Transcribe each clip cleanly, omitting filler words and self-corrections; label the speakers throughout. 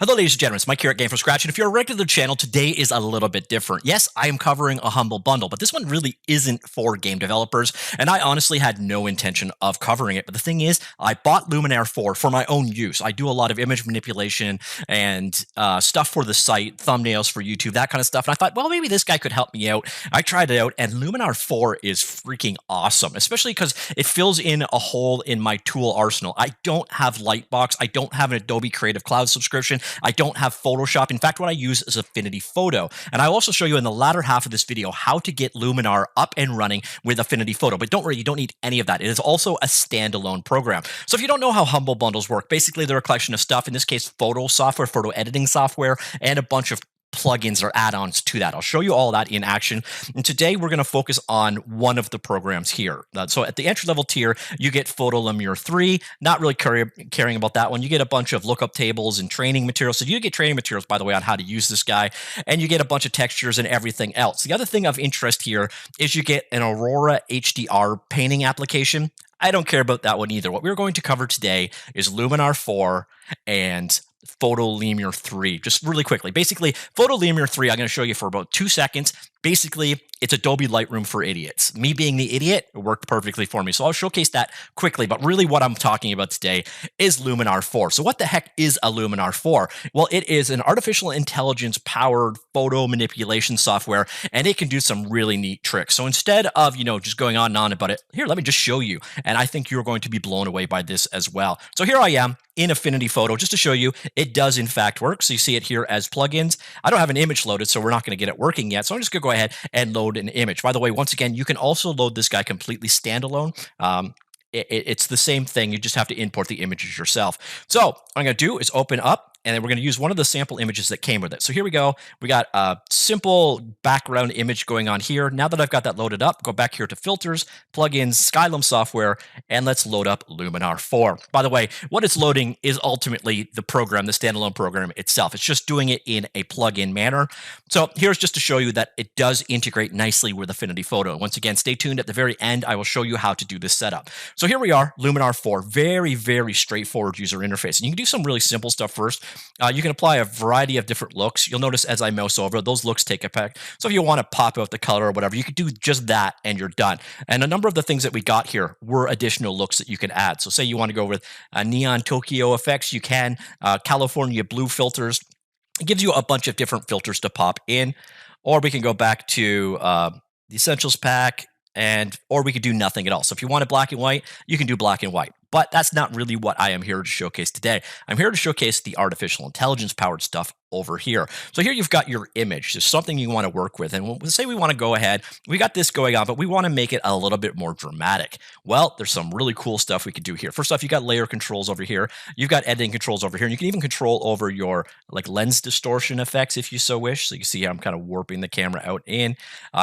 Speaker 1: Hello, ladies and gentlemen. It's Mike here at Game from Scratch, and if you're a regular to the channel, today is a little bit different. Yes, I am covering a humble bundle, but this one really isn't for game developers, and I honestly had no intention of covering it. But the thing is, I bought Luminar 4 for my own use. I do a lot of image manipulation and stuff for the site, thumbnails for YouTube, that kind of stuff, and I thought, well, maybe this guy could help me out. I tried it out, and Luminar 4 is freaking awesome, especially because it fills in a hole in my tool arsenal. I don't have Lightbox. I don't have an Adobe Creative Cloud subscription. I don't have Photoshop. In fact, what I use is Affinity Photo. And I'll also show you in the latter half of this video how to get Luminar up and running with Affinity Photo. But don't worry, you don't need any of that. It is also a standalone program. So if you don't know how Humble Bundles work, basically they're a collection of stuff, in this case, photo software, photo editing software, and a bunch of plugins or add-ons to that. I'll show you all that in action. And today we're going to focus on one of the programs here. So at the entry-level tier, you get Photo Luminar 3. Not really caring about that one. You get a bunch of lookup tables and training materials. So you get training materials, by the way, on how to use this guy. And you get a bunch of textures and everything else. The other thing of interest here is you get an Aurora HDR painting application. I don't care about that one either. What we're going to cover today is Luminar 4 and Photo Luminar 3, just really quickly. Basically, Photo Luminar 3, I'm going to show you for about 2 seconds. Basically, it's Adobe Lightroom for idiots. Me being the idiot, it worked perfectly for me. So I'll showcase that quickly, but really what I'm talking about today is Luminar 4. So what the heck is a Luminar 4? Well, it is an artificial intelligence powered photo manipulation software, and it can do some really neat tricks. So instead of, just going on and on about it, here, let me just show you. And I think you're going to be blown away by this as well. So here I am in Affinity Photo, just to show you, it does in fact work. So you see it here as plugins. I don't have an image loaded, so we're not going to get it working yet. So I'm just going to go ahead and load an image. By the way, once again, you can also load this guy completely standalone. It's the same thing. You just have to import the images yourself. So what I'm going to do is open up, and then we're going to use one of the sample images that came with it. So here we go. We got a simple background image going on here. Now that I've got that loaded up, go back here to Filters, Plugins, Skylum Software, and let's load up Luminar 4. By the way, what it's loading is ultimately the program, the standalone program itself. It's just doing it in a plugin manner. So here's just to show you that it does integrate nicely with Affinity Photo. Once again, stay tuned. At the very end, I will show you how to do this setup. So here we are, Luminar 4, very, very straightforward user interface. And you can do some really simple stuff first. You can apply a variety of different looks. You'll notice as I mouse over, those looks take effect. So if you want to pop out the color or whatever, you could do just that and you're done. And a number of the things that we got here were additional looks that you can add. So say you want to go with neon Tokyo effects, you can. California blue filters. It gives you a bunch of different filters to pop in. Or we can go back to the Essentials pack, or we could do nothing at all. So if you want it black and white, you can do black and white. But that's not really what I am here to showcase today. I'm here to showcase the artificial intelligence powered stuff over here. So here you've got your image. There's something you want to work with. And we'll say we want to go ahead. We got this going on, but we want to make it a little bit more dramatic. Well, there's some really cool stuff we could do here. First off, you got layer controls over here. You've got editing controls over here. And you can even control over your lens distortion effects if you so wish. So you can see how I'm kind of warping the camera out in.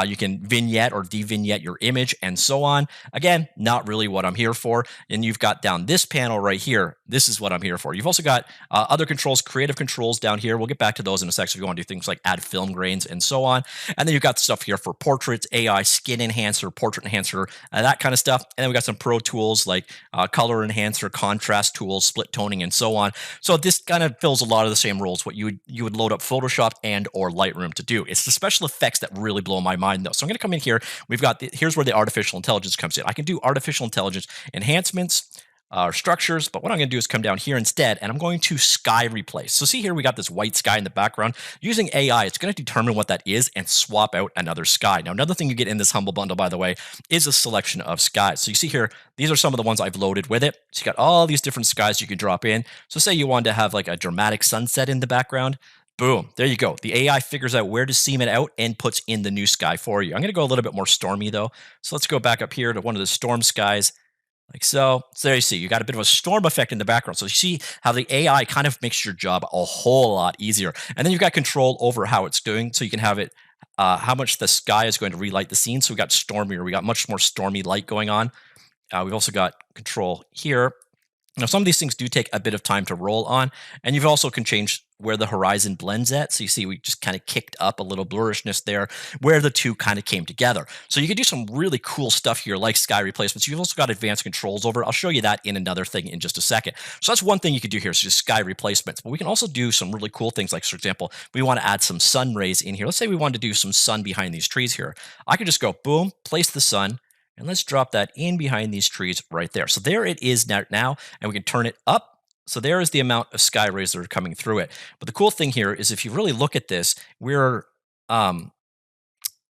Speaker 1: You can vignette or de-vignette your image and so on. Again, not really what I'm here for. And you've got down this panel right here. This is what I'm here for. You've also got other controls, creative controls down here. We'll get back to those in a sec. So if you want to do things like add film grains and so on. And then you've got stuff here for portraits, AI, skin enhancer, portrait enhancer, that kind of stuff. And then we got some pro tools like color enhancer, contrast tools, split toning, and so on. So this kind of fills a lot of the same roles what you would load up Photoshop and or Lightroom to do. It's the special effects that really blow my mind though. So I'm going to come in here. We've got here's where the artificial intelligence comes in. I can do artificial intelligence enhancements, structures, but what I'm going to do is come down here instead, and I'm going to sky replace. So see here, we got this white sky in the background. Using AI, it's going to determine what that is and swap out another sky. Now, another thing you get in this Humble Bundle, by the way, is a selection of skies. So you see here, these are some of the ones I've loaded with it. So you got all these different skies you can drop in. So say you wanted to have like a dramatic sunset in the background. Boom, there you go. The AI figures out where to seam it out and puts in the new sky for you. I'm going to go a little bit more stormy though. So let's go back up here to one of the storm skies. Like so. So there you see, you got a bit of a storm effect in the background. So you see how the AI kind of makes your job a whole lot easier. And then you've got control over how it's doing. So you can have it, how much the sky is going to relight the scene. So we got stormier. We got much more stormy light going on. We've also got control here. Now, some of these things do take a bit of time to roll on, and you've also can change where the horizon blends at. So you see, we just kind of kicked up a little blurrishness there, where the two kind of came together. So you can do some really cool stuff here, like sky replacements. You've also got advanced controls over it. I'll show you that in another thing in just a second. So that's one thing you could do here, is just sky replacements. But we can also do some really cool things, like, for example, we want to add some sun rays in here. Let's say we wanted to do some sun behind these trees here. I could just go boom, place the sun, and let's drop that in behind these trees right there. So there it is now, and we can turn it up. So there is the amount of sky rays that are coming through it. But the cool thing here is, if you really look at this, um,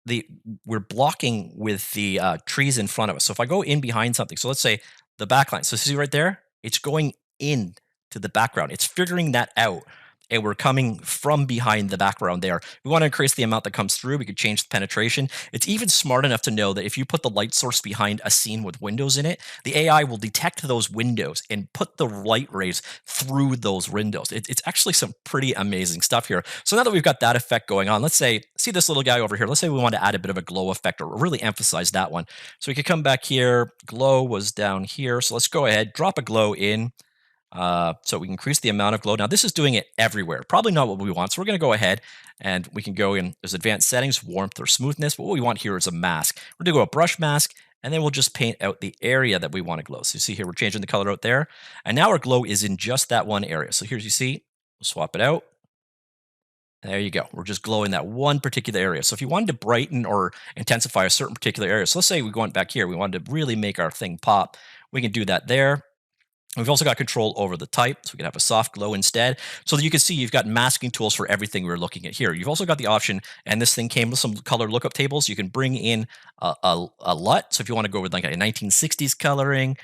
Speaker 1: the we're blocking with the trees in front of us. So if I go in behind something, so let's say the backline. So see right there, it's going in to the background. It's figuring that out. And we're coming from behind the background there. We want to increase the amount that comes through. We could change the penetration. It's even smart enough to know that if you put the light source behind a scene with windows in it, the AI will detect those windows and put the light rays through those windows. It's actually some pretty amazing stuff here. So now that we've got that effect going on, let's say, see this little guy over here. Let's say we want to add a bit of a glow effect, or really emphasize that one. So we could come back here. Glow was down here. So let's go ahead, drop a glow in. So we can increase the amount of glow. Now, this is doing it everywhere. Probably not what we want. So we're going to go ahead and we can go in. There's advanced settings, warmth or smoothness. But what we want here is a mask. We're going to go a brush mask, and then we'll just paint out the area that we want to glow. So you see here, we're changing the color out there. And now our glow is in just that one area. So here's, you see, we'll swap it out. There you go. We're just glowing that one particular area. So if you wanted to brighten or intensify a certain particular area, so let's say we went back here, we wanted to really make our thing pop. We can do that there. We've also got control over the type, so we can have a soft glow instead. So that you can see you've got masking tools for everything we're looking at here. You've also got the option, and this thing came with some color lookup tables. You can bring in a LUT. So if you want to go with like a 1960s coloring,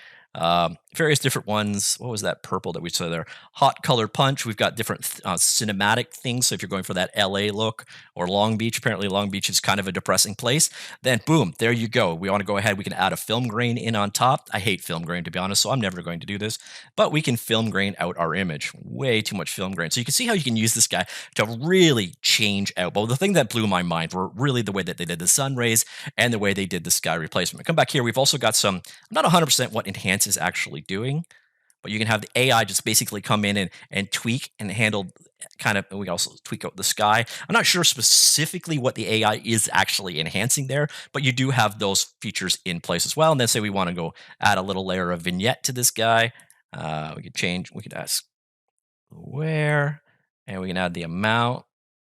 Speaker 1: various different ones. What was that purple that we saw there? Hot color punch. We've got different cinematic things. So if you're going for that LA look, or Long Beach, apparently Long Beach is kind of a depressing place, then boom, there you go. We want to go ahead. We can add a film grain in on top. I hate film grain, to be honest, so I'm never going to do this. But we can film grain out our image. Way too much film grain. So you can see how you can use this guy to really change out. But the thing that blew my mind were really the way that they did the sun rays and the way they did the sky replacement. Come back here. We've also got some, I'm not 100% what enhance is actually doing, but you can have the AI just basically come in and tweak and handle kind of, and we can also tweak out the sky. I'm not sure specifically what the AI is actually enhancing there, but you do have those features in place as well. And then say we want to go add a little layer of vignette to this guy. We could ask where, and we can add the amount.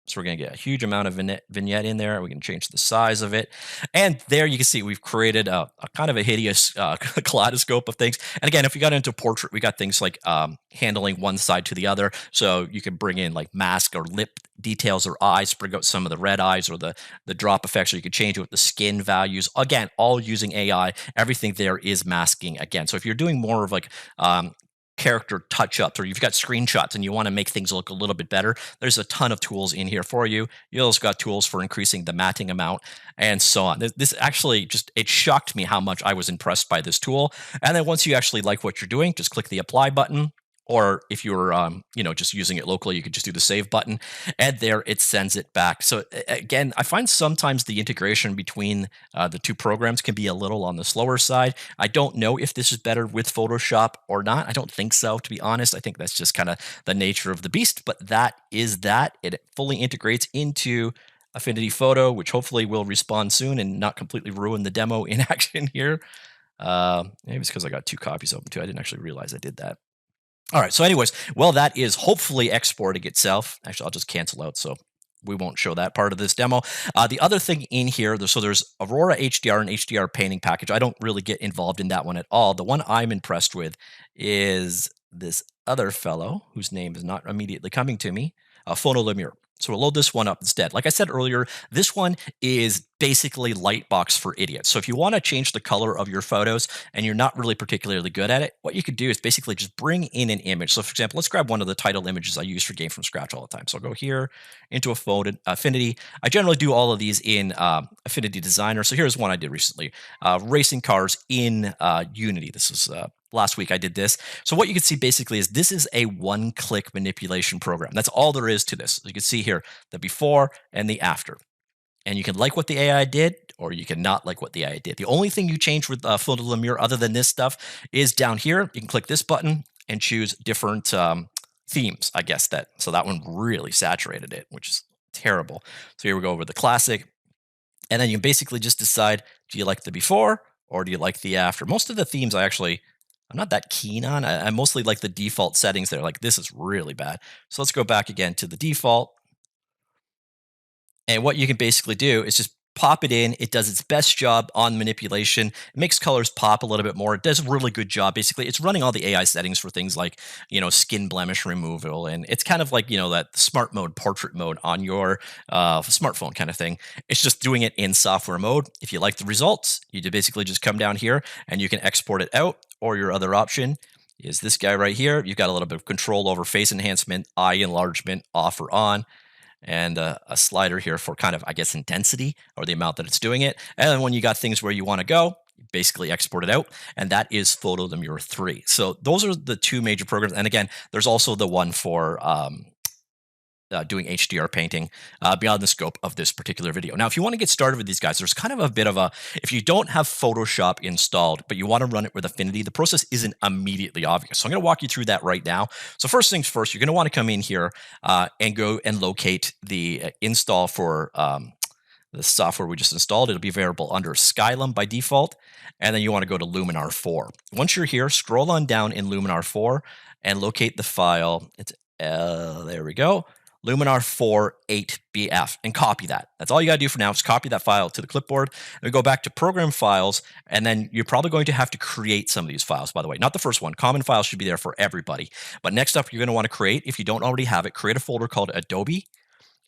Speaker 1: So we're going to get a huge amount of vignette in there. We can change the size of it. And there you can see we've created a kind of a hideous kaleidoscope of things. And again, if we got into portrait, we got things like handling one side to the other. So you can bring in like mask or lip details or eyes, bring out some of the red eyes or the drop effects, or you can change it with the skin values. Again, all using AI. Everything there is masking again. So if you're doing more of like character touch-ups, or you've got screenshots and you want to make things look a little bit better, there's a ton of tools in here for you. You also got tools for increasing the matting amount and so on. This actually just, it shocked me how much I was impressed by this tool. And then once you actually like what you're doing, just click the apply button. Or if you're, just using it locally, you could just do the save button, and there it sends it back. So again, I find sometimes the integration between the two programs can be a little on the slower side. I don't know if this is better with Photoshop or not. I don't think so, to be honest. I think that's just kind of the nature of the beast. But that is that. It fully integrates into Affinity Photo, which hopefully will respawn soon and not completely ruin the demo in action here. Maybe it's because I got 2 copies open too. I didn't actually realize I did that. All right. So anyways, well, that is hopefully exporting itself. Actually, I'll just cancel out, so we won't show that part of this demo. The other thing in here, so there's Aurora HDR and HDR painting package. I don't really get involved in that one at all. The one I'm impressed with is this other fellow whose name is not immediately coming to me, Photo Luminar. So we'll load this one up instead. Like I said earlier, this one is basically Lightbox for idiots. So if you want to change the color of your photos and you're not really particularly good at it, what you could do is basically just bring in an image. So for example, let's grab one of the title images I use for Game from Scratch all the time. So I'll go here into Affinity. I generally do all of these in Affinity Designer. So here's one I did recently, racing cars in Unity. This is last week I did this. So what you can see basically is this is a one-click manipulation program. That's all there is to this. You can see here the before and the after. And you can like what the AI did, or you can not like what the AI did. The only thing you change with Photo Luminar other than this stuff is down here. You can click this button, and choose different themes, I guess that. So that one really saturated it, which is terrible. So here we go over the classic. And then you basically just decide, do you like the before or do you like the after? Most of the themes I'm not that keen on. I mostly like the default settings there. Like this is really bad. So let's go back again to the default. And what you can basically do is just pop it in. It does its best job on manipulation. It makes colors pop a little bit more. It does a really good job. Basically, it's running all the AI settings for things like, skin blemish removal. And it's kind of like, that smart mode, portrait mode on your smartphone kind of thing. It's just doing it in software mode. If you like the results, you basically just come down here and you can export it out. Or your other option is this guy right here. You've got a little bit of control over face enhancement, eye enlargement, off or on, and a slider here for kind of, I guess, intensity or the amount that it's doing it. And then when you got things where you want to go, you basically export it out, and that is Photo Luminar 3. So those are the two major programs. And again, there's also the one for doing HDR painting beyond the scope of this particular video. Now, if you want to get started with these guys, there's kind of a bit of if you don't have Photoshop installed, but you want to run it with Affinity, the process isn't immediately obvious. So I'm going to walk you through that right now. So first things first, you're going to want to come in here and go and locate the install for the software we just installed. It'll be available under Skylum by default. And then you want to go to Luminar 4. Once you're here, scroll on down in Luminar 4 and locate the file. It's there we go. Luminar 4 8BF and copy that. That's all you got to do for now is copy that file to the clipboard. And go back to program files, and then you're probably going to have to create some of these files, by the way. Not the first one. Common files should be there for everybody. But next up, you're going to want to create, if you don't already have it, create a folder called Adobe.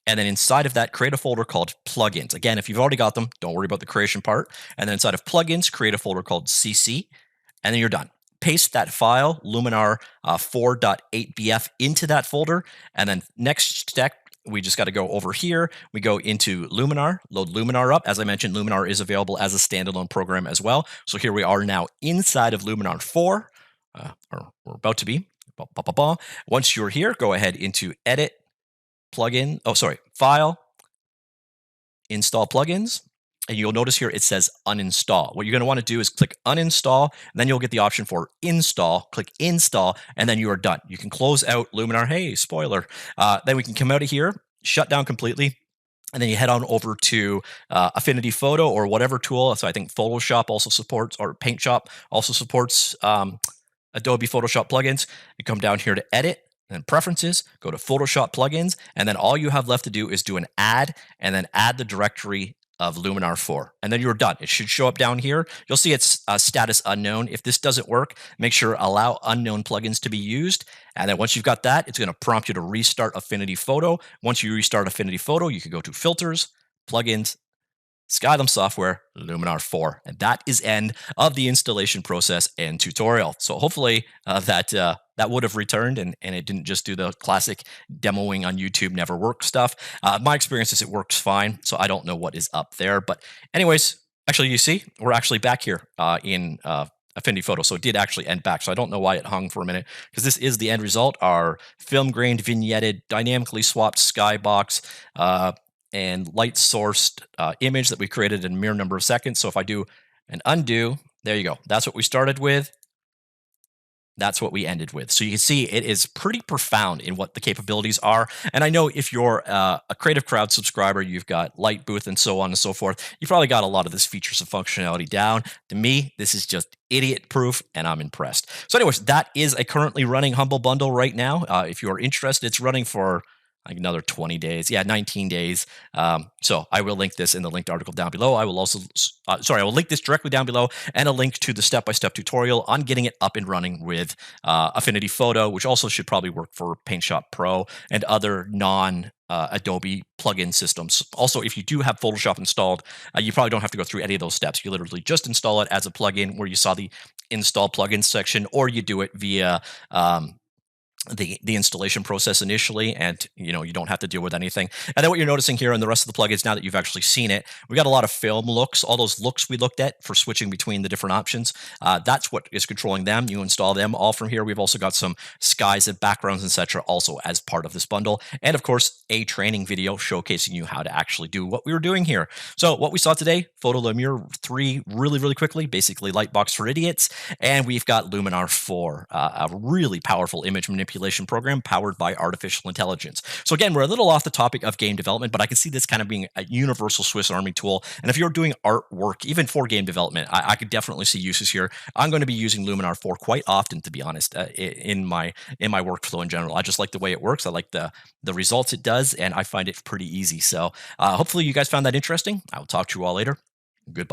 Speaker 1: And then inside of that, create a folder called plugins. Again, if you've already got them, don't worry about the creation part. And then inside of plugins, create a folder called CC, and then you're done. Paste that file, Luminar 4.8BF, into that folder. And then next step, we just got to go over here. We go into Luminar, load Luminar up. As I mentioned, Luminar is available as a standalone program as well. So here we are now inside of Luminar 4, or we're about to be. Once you're here, go ahead into Edit, File, Install Plugins. And you'll notice here it says uninstall. What you're going to want to do is click uninstall, and then you'll get the option for install. Click install, and then you are done. You can close out Luminar. Hey, spoiler. Then we can come out of here, shut down completely, and then you head on over to Affinity Photo or whatever tool. So I think Photoshop also supports, or Paint Shop also supports Adobe Photoshop plugins. You come down here to Edit, and Preferences, go to Photoshop Plugins, and then all you have left to do is do an add, and then add the directory of Luminar 4. And then you're done. It should show up down here. You'll see it's status unknown. If this doesn't work, make sure allow unknown plugins to be used. And then once you've got that, it's going to prompt you to restart Affinity Photo. Once you restart Affinity Photo, you can go to Filters, Plugins, Skylum Software, Luminar 4. And that is end of the installation process and tutorial. So hopefully that would have returned and it didn't just do the classic demoing on YouTube never work stuff. My experience is it works fine. So I don't know what is up there. But anyways, actually, you see, we're actually back here in Affinity Photo. So it did actually end back. So I don't know why it hung for a minute, because this is the end result. Our film grained, vignetted, dynamically swapped skybox and light sourced image that we created in a mere number of seconds. So if I do an undo, there you go. That's what we started with. That's what we ended with. So you can see it is pretty profound in what the capabilities are. And I know if you're a Creative Crowd subscriber, you've got Light Booth and so on and so forth, you've probably got a lot of this features and functionality down. To me, this is just idiot proof, and I'm impressed. So anyways, that is a currently running Humble Bundle right now. If you're interested, it's running for like another 20 days. Yeah, 19 days. So I will link this in the linked article down below. I will also, I will link this directly down below and a link to the step-by-step tutorial on getting it up and running with Affinity Photo, which also should probably work for Paint Shop Pro and other non-Adobe plugin systems. Also, if you do have Photoshop installed, you probably don't have to go through any of those steps. You literally just install it as a plugin where you saw the install plugins section, or you do it via the installation process initially, and you don't have to deal with anything. And then what you're noticing here in the rest of the plugins, now that you've actually seen it, we got a lot of film looks, all those looks we looked at for switching between the different options. That's what is controlling them. You install them all from here. We've also got some skies and backgrounds, etc., also as part of this bundle, and of course a training video showcasing you how to actually do what we were doing here. So what we saw today: Photo Luminar 3, really quickly, basically Lightbox for idiots, and we've got Luminar 4, a really powerful image manipulation program powered by artificial intelligence. So again, we're a little off the topic of game development, but I can see this kind of being a universal Swiss Army tool. And if you're doing artwork, even for game development, I could definitely see uses here. I'm going to be using Luminar 4 quite often, to be honest, in my workflow in general. I just like the way it works. I like the results it does, and I find it pretty easy. So hopefully you guys found that interesting. I will talk to you all later. Goodbye.